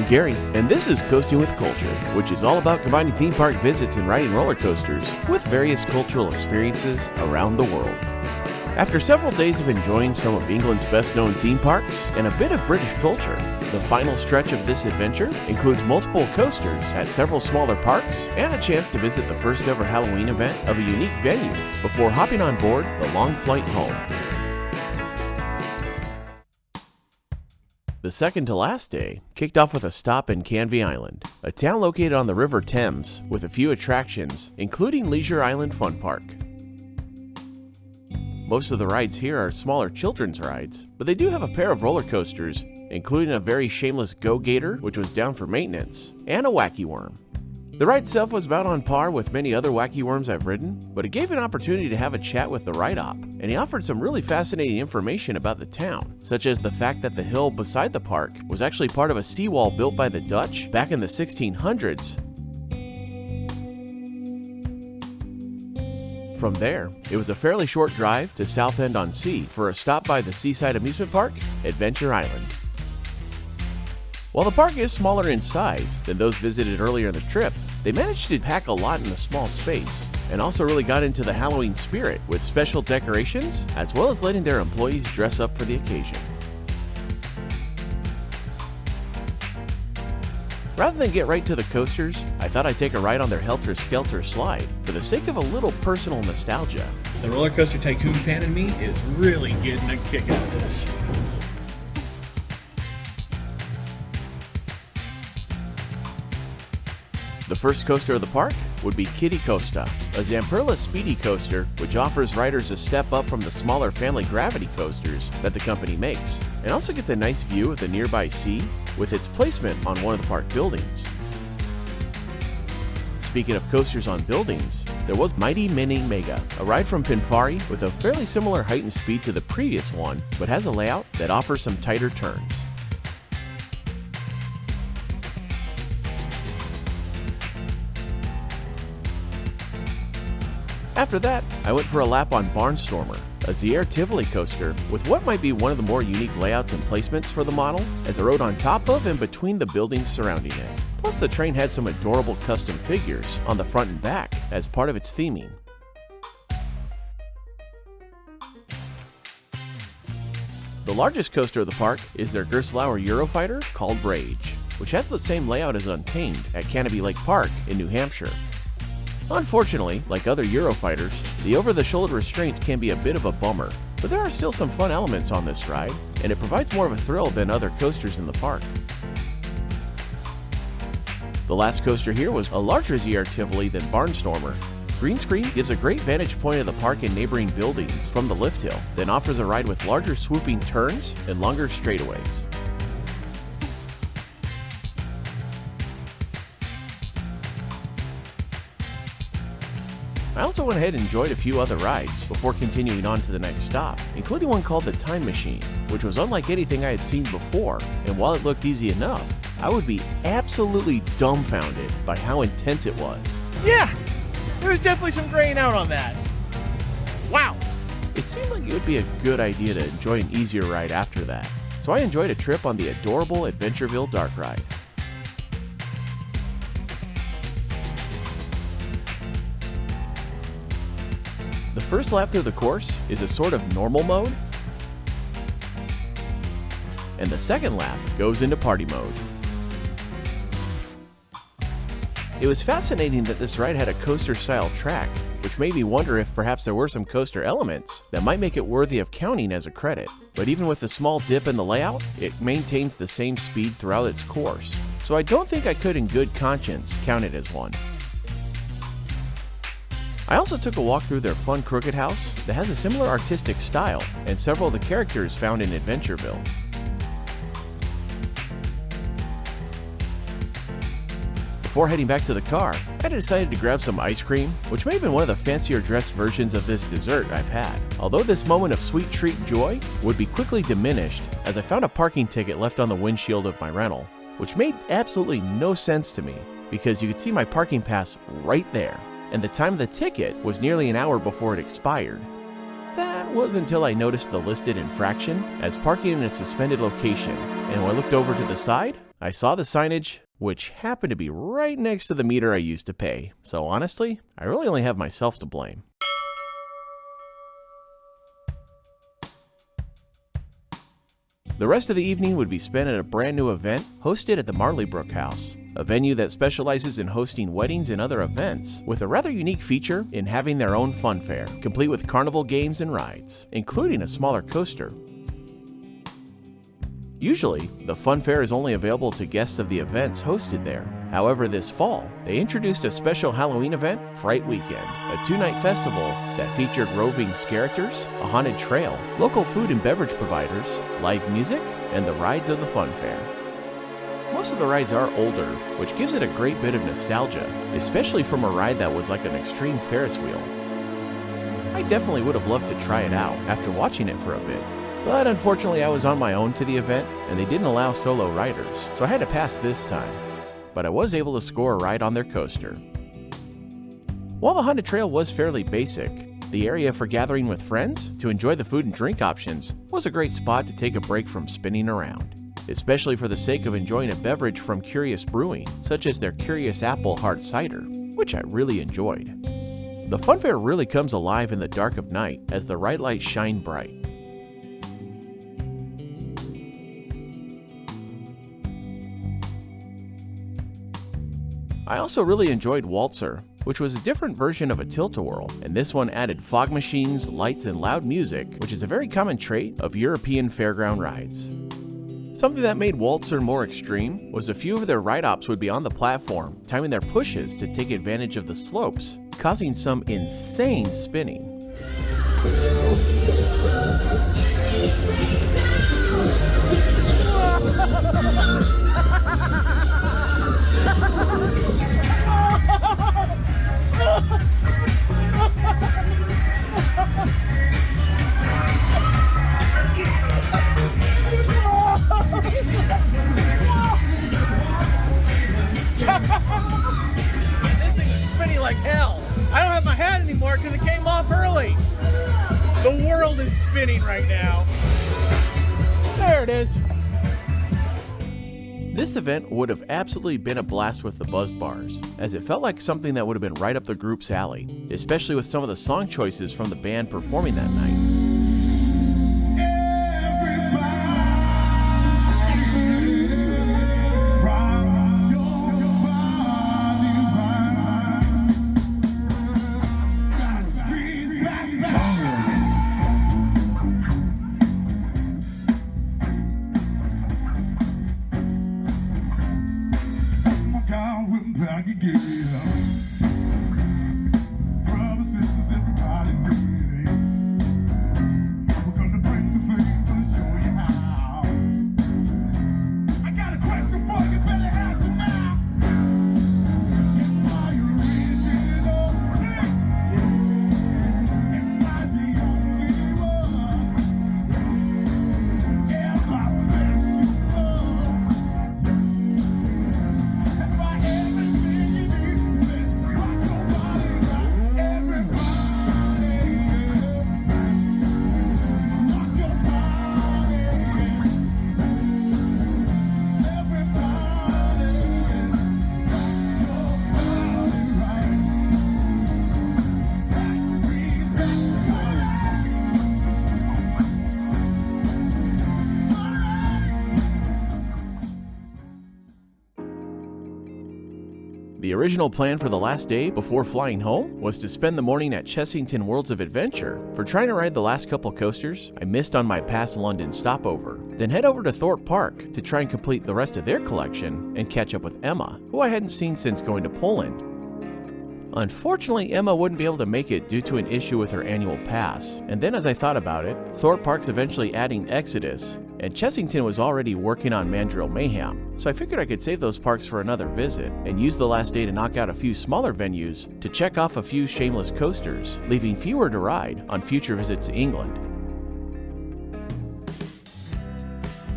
I'm Gary, and this is Coasting with Culture, which is all about combining theme park visits and riding roller coasters with various cultural experiences around the world. After several days of enjoying some of England's best-known theme parks and a bit of British culture, the final stretch of this adventure includes multiple coasters at several smaller parks and a chance to visit the first-ever Halloween event of a unique venue before hopping on board the long flight home. The second to last day kicked off with a stop in Canvey Island, a town located on the River Thames with a few attractions, including Leisure Island Fun Park. Most of the rides here are smaller children's rides, but they do have a pair of roller coasters, including a very shameless Go-Gator, which was down for maintenance, and a Wacky Worm. The ride itself was about on par with many other Wacky Worms I've ridden, but it gave an opportunity to have a chat with the ride op, and he offered some really fascinating information about the town, such as the fact that the hill beside the park was actually part of a seawall built by the Dutch back in the 1600s. From there, it was a fairly short drive to Southend-on-Sea for a stop by the seaside amusement park, Adventure Island. While the park is smaller in size than those visited earlier in the trip, they managed to pack a lot in a small space, and also really got into the Halloween spirit with special decorations, as well as letting their employees dress up for the occasion. Rather than get right to the coasters, I thought I'd take a ride on their Helter Skelter slide for the sake of a little personal nostalgia. The roller coaster tycoon fan in me is really getting a kick out of this. The first coaster of the park would be Kitty Costa, a Zamperla speedy coaster which offers riders a step up from the smaller family gravity coasters that the company makes, and also gets a nice view of the nearby sea with its placement on one of the park buildings. Speaking of coasters on buildings, there was Mighty Mini Mega, a ride from Pinfari with a fairly similar height and speed to the previous one, but has a layout that offers some tighter turns. After that, I went for a lap on Barnstormer, a Zier Tivoli coaster with what might be one of the more unique layouts and placements for the model, as it rode on top of and between the buildings surrounding it. Plus, the train had some adorable custom figures on the front and back as part of its theming. The largest coaster of the park is their Gerstlauer Eurofighter called Rage, which has the same layout as Untamed at Canopy Lake Park in New Hampshire. Unfortunately, like other Eurofighters, the over-the-shoulder restraints can be a bit of a bummer, but there are still some fun elements on this ride, and it provides more of a thrill than other coasters in the park. The last coaster here was a larger Zier Tivoli than Barnstormer. Green screen gives a great vantage point of the park and neighboring buildings from the lift hill, then offers a ride with larger swooping turns and longer straightaways. I also went ahead and enjoyed a few other rides before continuing on to the next stop, including one called the Time Machine, which was unlike anything I had seen before, and while it looked easy enough, I would be absolutely dumbfounded by how intense it was. Yeah, there was definitely some graying out on that. Wow! It seemed like it would be a good idea to enjoy an easier ride after that, so I enjoyed a trip on the adorable Adventureville Dark Ride. The first lap through the course is a sort of normal mode, and the second lap goes into party mode. It was fascinating that this ride had a coaster-style track, which made me wonder if perhaps there were some coaster elements that might make it worthy of counting as a credit. But even with the small dip in the layout, it maintains the same speed throughout its course, so I don't think I could in good conscience count it as one. I also took a walk through their fun Crooked House that has a similar artistic style and several of the characters found in Adventureville. Before heading back to the car, I decided to grab some ice cream, which may have been one of the fancier dressed versions of this dessert I've had. Although this moment of sweet treat joy would be quickly diminished as I found a parking ticket left on the windshield of my rental, which made absolutely no sense to me because you could see my parking pass right there, and the time of the ticket was nearly an hour before it expired. That was until I noticed the listed infraction as parking in a suspended location, and when I looked over to the side, I saw the signage, which happened to be right next to the meter I used to pay. So honestly, I really only have myself to blame. The rest of the evening would be spent at a brand new event hosted at the Marleybrook House, a venue that specializes in hosting weddings and other events, with a rather unique feature in having their own fun fair, complete with carnival games and rides, including a smaller coaster. Usually, the fun fair is only available to guests of the events hosted there. However, this fall, they introduced a special Halloween event, Fright Weekend, a 2-night festival that featured roving characters, a haunted trail, local food and beverage providers, live music, and the rides of the fun fair. Most of the rides are older, which gives it a great bit of nostalgia, especially from a ride that was like an extreme Ferris wheel. I definitely would have loved to try it out after watching it for a bit. But unfortunately I was on my own to the event, and they didn't allow solo riders, so I had to pass this time. But I was able to score a ride on their coaster. While the haunted trail was fairly basic, the area for gathering with friends to enjoy the food and drink options was a great spot to take a break from spinning around, especially for the sake of enjoying a beverage from Curious Brewing, such as their Curious Apple Hard Cider, which I really enjoyed. The fun fair really comes alive in the dark of night as the ride lights shine bright. I also really enjoyed Waltzer, which was a different version of a tilt-a-whirl, and this one added fog machines, lights, and loud music, which is a very common trait of European fairground rides. Something that made Waltzer more extreme was a few of their ride-ops would be on the platform, timing their pushes to take advantage of the slopes, causing some insane spinning. This thing is spinning like hell. I don't have my hat anymore because it came off early. The world is spinning right now. There it is. This event would have absolutely been a blast with the buzz bars, as it felt like something that would have been right up the group's alley, especially with some of the song choices from the band performing that night. The original plan for the last day before flying home was to spend the morning at Chessington Worlds of Adventure for trying to ride the last couple coasters I missed on my past London stopover, then head over to Thorpe Park to try and complete the rest of their collection and catch up with Emma, who I hadn't seen since going to Poland. Unfortunately, Emma wouldn't be able to make it due to an issue with her annual pass, and then as I thought about it, Thorpe Park's eventually adding Exodus, and Chessington was already working on Mandrill Mayhem, so I figured I could save those parks for another visit and use the last day to knock out a few smaller venues to check off a few shameless coasters, leaving fewer to ride on future visits to England.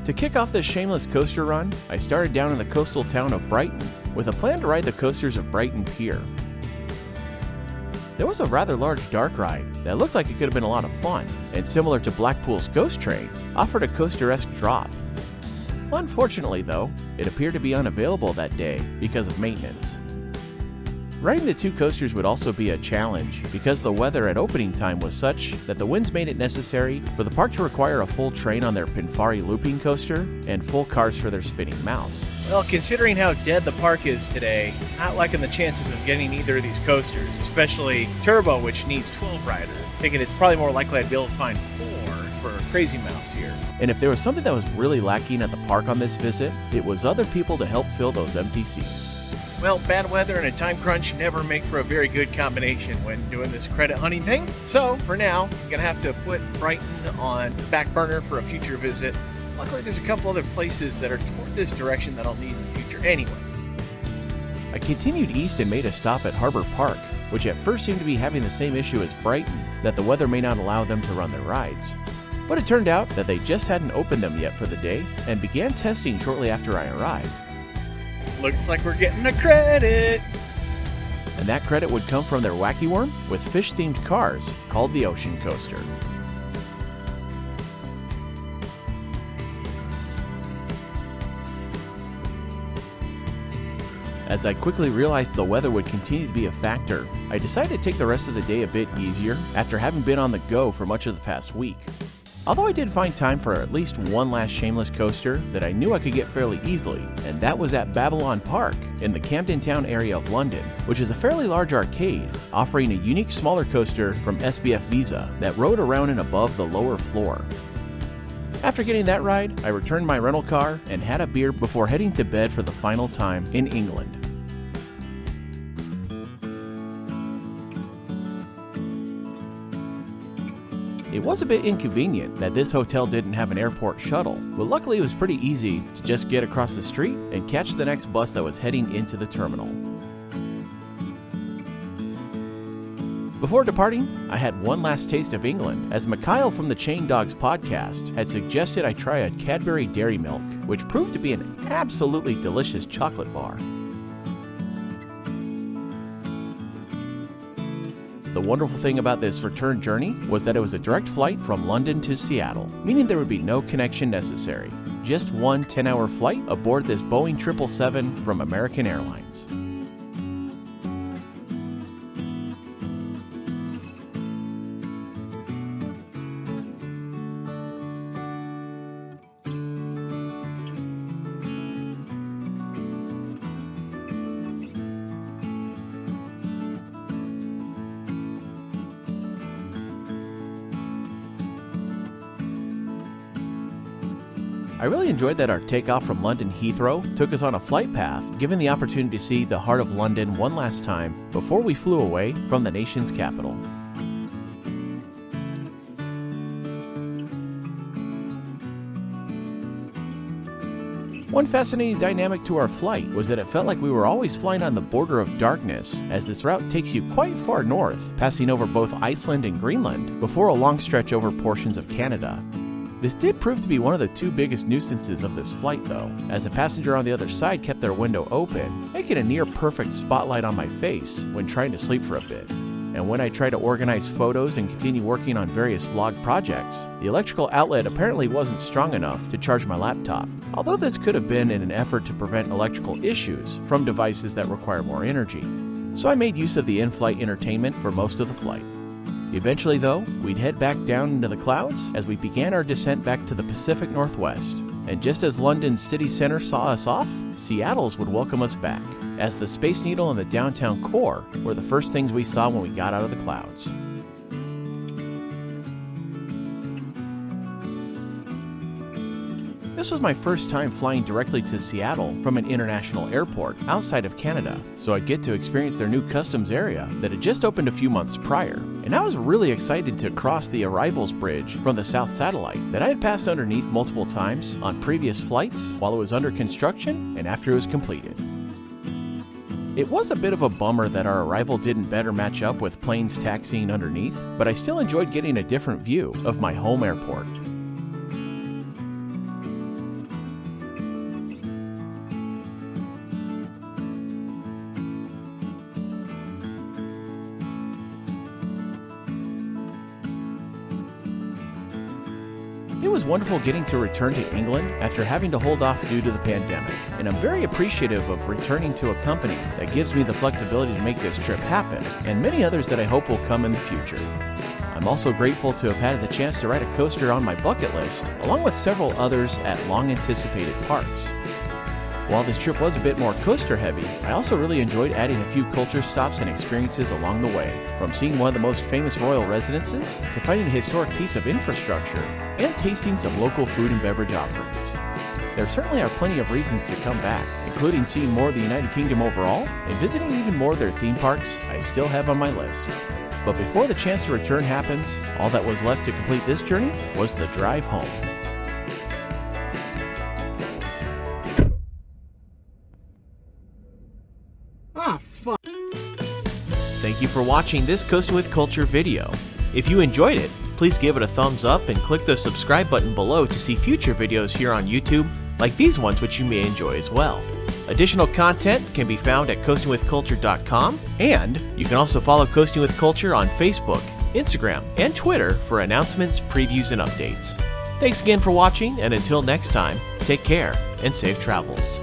To kick off this shameless coaster run, I started down in the coastal town of Brighton with a plan to ride the coasters of Brighton Pier. There was a rather large dark ride that looked like it could have been a lot of fun, and similar to Blackpool's Ghost Train, offered a coaster-esque drop. Unfortunately though, it appeared to be unavailable that day because of maintenance. Riding the two coasters would also be a challenge because the weather at opening time was such that the winds made it necessary for the park to require a full train on their Pinfari looping coaster and full cars for their spinning mouse. Well, considering how dead the park is today, not liking the chances of getting either of these coasters, especially Turbo, which needs 12 riders. Thinking it's probably more likely I'd be able to find 4 for Crazy Mouse here. And if there was something that was really lacking at the park on this visit, it was other people to help fill those empty seats. Well, bad weather and a time crunch never make for a very good combination when doing this credit hunting thing. So, for now, I'm going to have to put Brighton on the back burner for a future visit. Luckily, there's a couple other places that are toward this direction that I'll need in the future anyway. I continued east and made a stop at Harbour Park, which at first seemed to be having the same issue as Brighton, that the weather may not allow them to run their rides. But it turned out that they just hadn't opened them yet for the day and began testing shortly after I arrived. Looks like we're getting a credit! And that credit would come from their Wacky Worm with fish-themed cars called the Ocean Coaster. As I quickly realized the weather would continue to be a factor, I decided to take the rest of the day a bit easier after having been on the go for much of the past week. Although I did find time for at least one last shameless coaster that I knew I could get fairly easily, and that was at Babylon Park in the Camden Town area of London, which is a fairly large arcade, offering a unique smaller coaster from SBF Visa that rode around and above the lower floor. After getting that ride, I returned my rental car and had a beer before heading to bed for the final time in England. It was a bit inconvenient that this hotel didn't have an airport shuttle, but luckily it was pretty easy to just get across the street and catch the next bus that was heading into the terminal. Before departing, I had one last taste of England, as Mikhail from the Chain Dogs podcast had suggested I try a Cadbury Dairy Milk, which proved to be an absolutely delicious chocolate bar. The wonderful thing about this return journey was that it was a direct flight from London to Seattle, meaning there would be no connection necessary. Just one 10-hour flight aboard this Boeing 777 from American Airlines. I really enjoyed that our takeoff from London Heathrow took us on a flight path, giving the opportunity to see the heart of London one last time before we flew away from the nation's capital. One fascinating dynamic to our flight was that it felt like we were always flying on the border of darkness, as this route takes you quite far north, passing over both Iceland and Greenland, before a long stretch over portions of Canada. This did prove to be one of the two biggest nuisances of this flight though, as a passenger on the other side kept their window open, making a near perfect spotlight on my face when trying to sleep for a bit. And when I tried to organize photos and continue working on various vlog projects, the electrical outlet apparently wasn't strong enough to charge my laptop, although this could have been in an effort to prevent electrical issues from devices that require more energy. So I made use of the in-flight entertainment for most of the flight. Eventually though, we'd head back down into the clouds as we began our descent back to the Pacific Northwest. And just as London's city center saw us off, Seattle's would welcome us back, as the Space Needle and the downtown core were the first things we saw when we got out of the clouds. This was my first time flying directly to Seattle from an international airport outside of Canada, so I'd get to experience their new customs area that had just opened a few months prior. And I was really excited to cross the arrivals bridge from the South Satellite that I had passed underneath multiple times on previous flights while it was under construction and after it was completed. It was a bit of a bummer that our arrival didn't better match up with planes taxiing underneath, but I still enjoyed getting a different view of my home airport. It was wonderful getting to return to England after having to hold off due to the pandemic, and I'm very appreciative of returning to a company that gives me the flexibility to make this trip happen, and many others that I hope will come in the future. I'm also grateful to have had the chance to ride a coaster on my bucket list, along with several others at long-anticipated parks. While this trip was a bit more coaster heavy, I also really enjoyed adding a few culture stops and experiences along the way, from seeing one of the most famous royal residences, to finding a historic piece of infrastructure, and tasting some local food and beverage offerings. There certainly are plenty of reasons to come back, including seeing more of the United Kingdom overall, and visiting even more of their theme parks I still have on my list. But before the chance to return happens, all that was left to complete this journey was the drive home. Thank you for watching this Coasting with Culture video. If you enjoyed it, please give it a thumbs up and click the subscribe button below to see future videos here on YouTube, like these ones which you may enjoy as well. Additional content can be found at coastingwithculture.com, and you can also follow Coasting with Culture on Facebook, Instagram, and Twitter for announcements, previews, and updates. Thanks again for watching, and until next time, take care and safe travels.